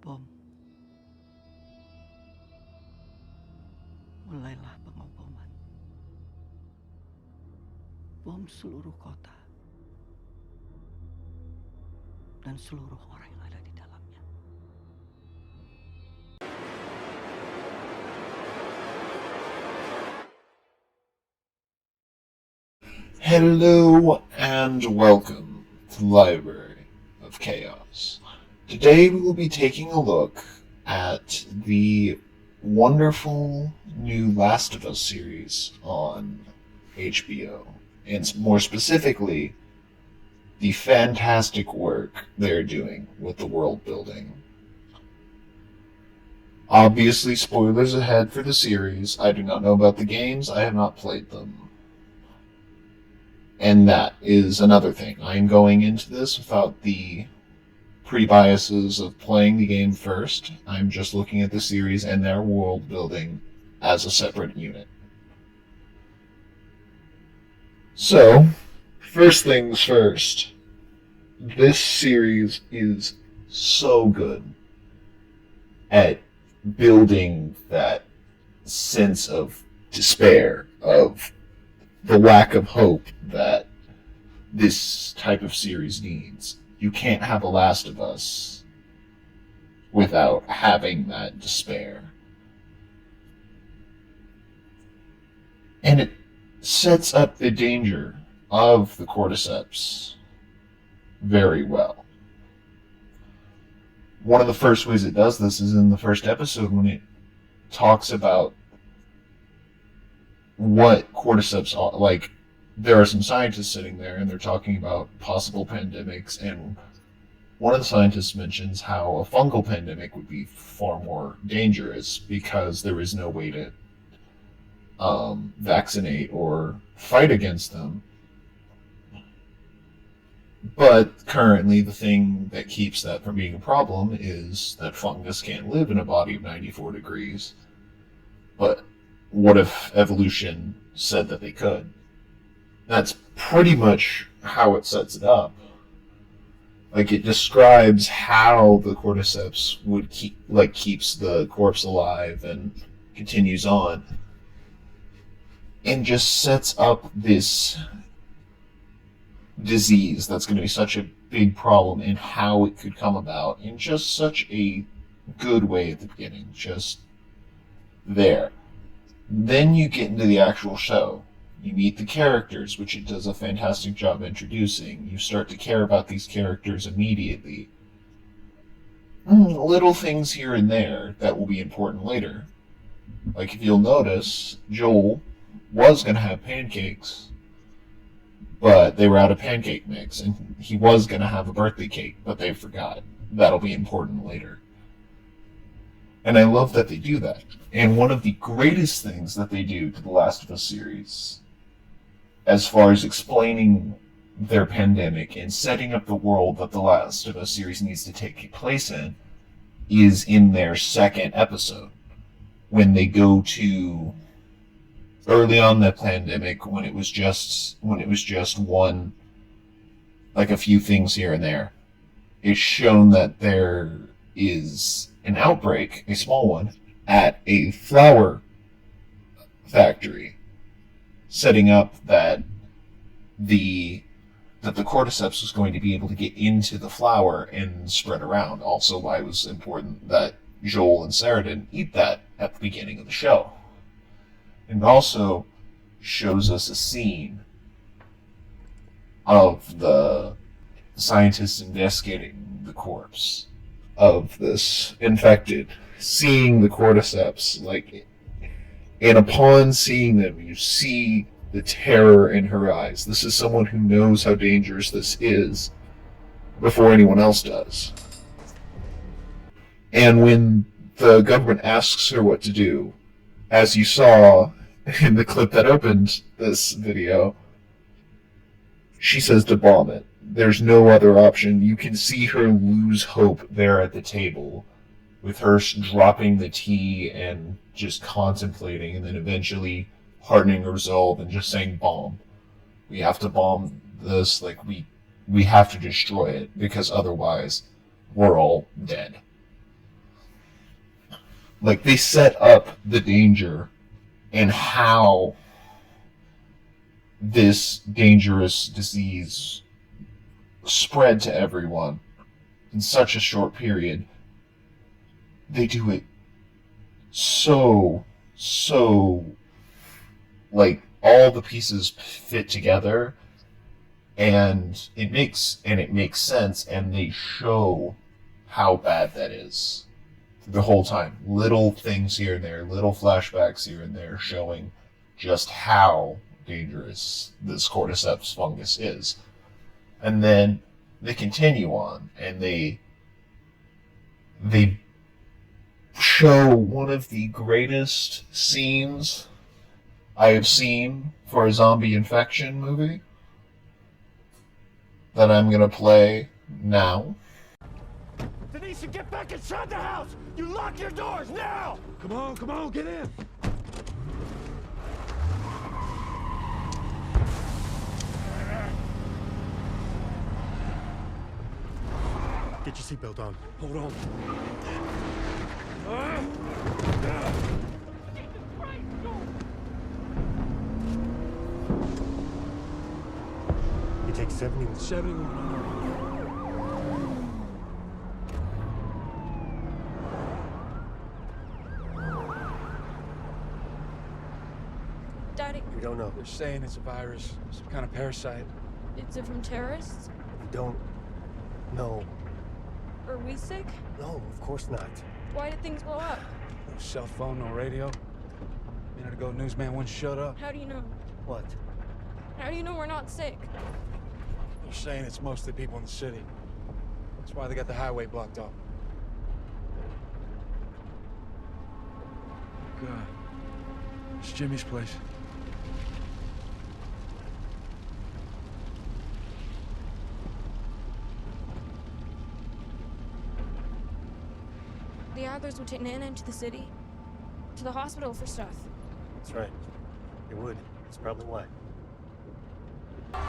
bom. Mulailah pengeboman. Bom seluruh kota dan seluruh orang yang ada di dalamnya. Hello and welcome to the Library of Chaos. Today we will be taking a look at the wonderful new Last of Us series on HBO, and more specifically, the fantastic work they're doing with the world building. Obviously, spoilers ahead for the series. I do not know about the games, I have not played them. And that is another thing. I am going into this without the pre-biases of playing the game first. I'm just looking at the series and their world building as a separate unit. So, first things first. This series is so good at building that sense of despair, of the lack of hope that this type of series needs. You can't have a Last of Us without having that despair. And it sets up the danger of the cordyceps very well. One of the first ways it does this is in the first episode when it talks about what cordyceps are. Like, there are some scientists sitting there and they're talking about possible pandemics, and one of the scientists mentions how a fungal pandemic would be far more dangerous because there is no way to vaccinate or fight against them. But currently the thing that keeps that from being a problem is that fungus can't live in a body of 94 degrees. But what if evolution said that they could? That's pretty much how it sets it up. Like, it describes how the cordyceps would keeps the corpse alive and continues on, and just sets up this disease that's going to be such a big problem and how it could come about in just such a good way at the beginning, just there. Then you get into the actual show. You meet the characters, which it does a fantastic job introducing. You start to care about these characters immediately. Little things here and there that will be important later. Like, if you'll notice, Joel was going to have pancakes, but they were out of pancake mix, and he was going to have a birthday cake, but they forgot. That'll be important later. And I love that they do that. And one of the greatest things that they do to the Last of Us series, as far as explaining their pandemic and setting up the world that the Last of Us series needs to take place in, is in their second episode. When they go to early on the pandemic, when it was just one, like a few things here and there, it's shown that there is an outbreak, a small one, at a flower factory, setting up that the cordyceps was going to be able to get into the flour and spread around. Also, why it was important that Joel and Sarah didn't eat that at the beginning of the show. And also shows us a scene of the scientists investigating the corpse of this infected, seeing the cordyceps, and upon seeing them, you see the terror in her eyes. This is someone who knows how dangerous this is before anyone else does. And when the government asks her what to do, as you saw in the clip that opened this video, she says to bomb it. There's no other option. You can see her lose hope there at the table, with her dropping the tea and just contemplating, and then eventually hardening her resolve and just saying, bomb. We have to bomb this, we have to destroy it, because otherwise we're all dead. like, they set up the danger and how this dangerous disease spread to everyone in such a short period. They do it so, like, all the pieces fit together, and it makes sense, and they show how bad that is the whole time. Little things here and there, little flashbacks here and there, showing just how dangerous this cordyceps fungus is. And then they continue on, and they show one of the greatest scenes I have seen for a zombie infection movie that I'm gonna play now. Denisha, get back inside the house! You lock your doors now! Come on, get in! Get your seatbelt on. Hold on. You take 71. 71. Daddy, We don't know. They're saying it's a virus, some kind of parasite. is it from terrorists? We don't know. Are we sick? No, of course not. Why did things blow up? No cell phone, no radio. A minute ago, newsman wouldn't shut up. How do you know? What? How do you know we're not sick? They're saying it's mostly people in the city. That's why they got the highway blocked off. God. It's Jimmy's place. The Adlers would take Nana into the city. To the hospital for stuff. That's right. They would. That's probably why. Back.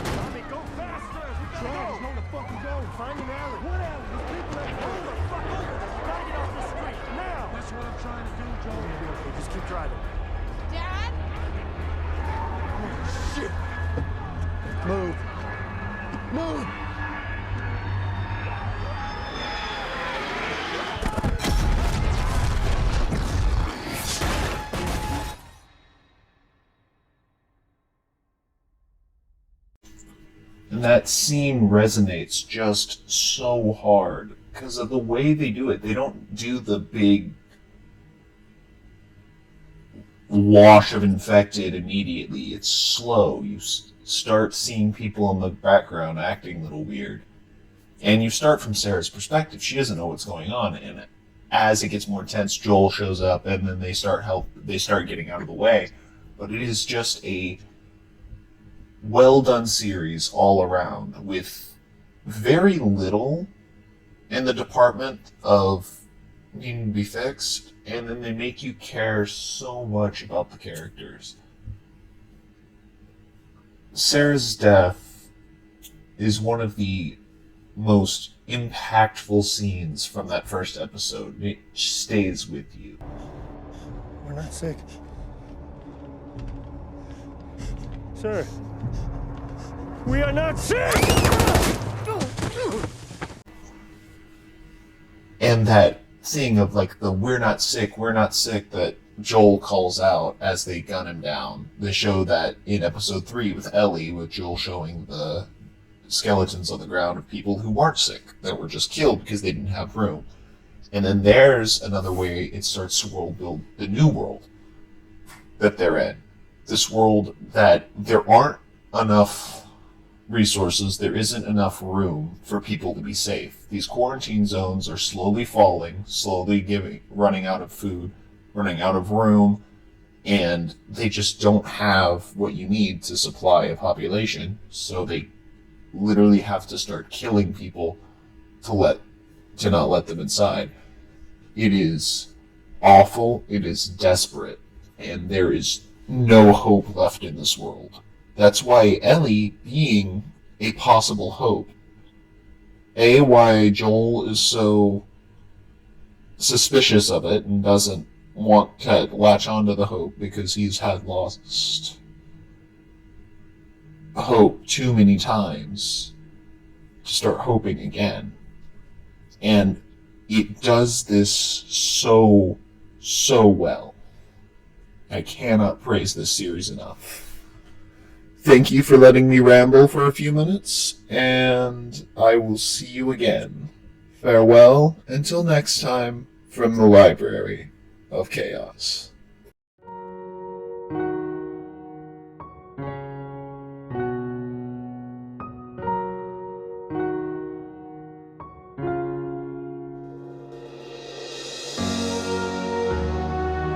Tommy, go faster! We gotta go! There's nowhere to fucking go! Find an alley! What alley? There's people out there! Hold the fuck over! We gotta get off this street, now! That's what I'm trying to do, Joe. Just keep driving. Dad? Shit! Move! And that scene resonates just so hard because of the way they do it. They don't do the big wash of infected immediately. It's slow. You start seeing people in the background acting a little weird. And you start from Sarah's perspective. She doesn't know what's going on. And as it gets more intense, Joel shows up, and then they start getting out of the way. But it is just a well done series all around, with very little in the department of needing to be fixed, and then they make you care so much about the characters. Sarah's death is one of the most impactful scenes from that first episode. It stays with you. We're not sick. Sir. We are not sick! And that thing of like the we're not sick that Joel calls out as they gun him down. They show that in episode 3 with Ellie, with Joel showing the skeletons on the ground of people who weren't sick, that were just killed because they didn't have room. And then there's another way it starts to world build the new world that they're in. This world that there aren't enough resources, there isn't enough room for people to be safe. These quarantine zones are slowly falling, running out of food, running out of room, and they just don't have what you need to supply a population, so they literally have to start killing people to not let them inside. It is awful, it is desperate, and there is no hope left in this world. That's why Ellie being a possible hope. Why Joel is so suspicious of it and doesn't want to latch onto the hope because he's had lost hope too many times to start hoping again. And it does this so well. I cannot praise this series enough. Thank you for letting me ramble for a few minutes, and I will see you again. Farewell until next time from the Library of Chaos.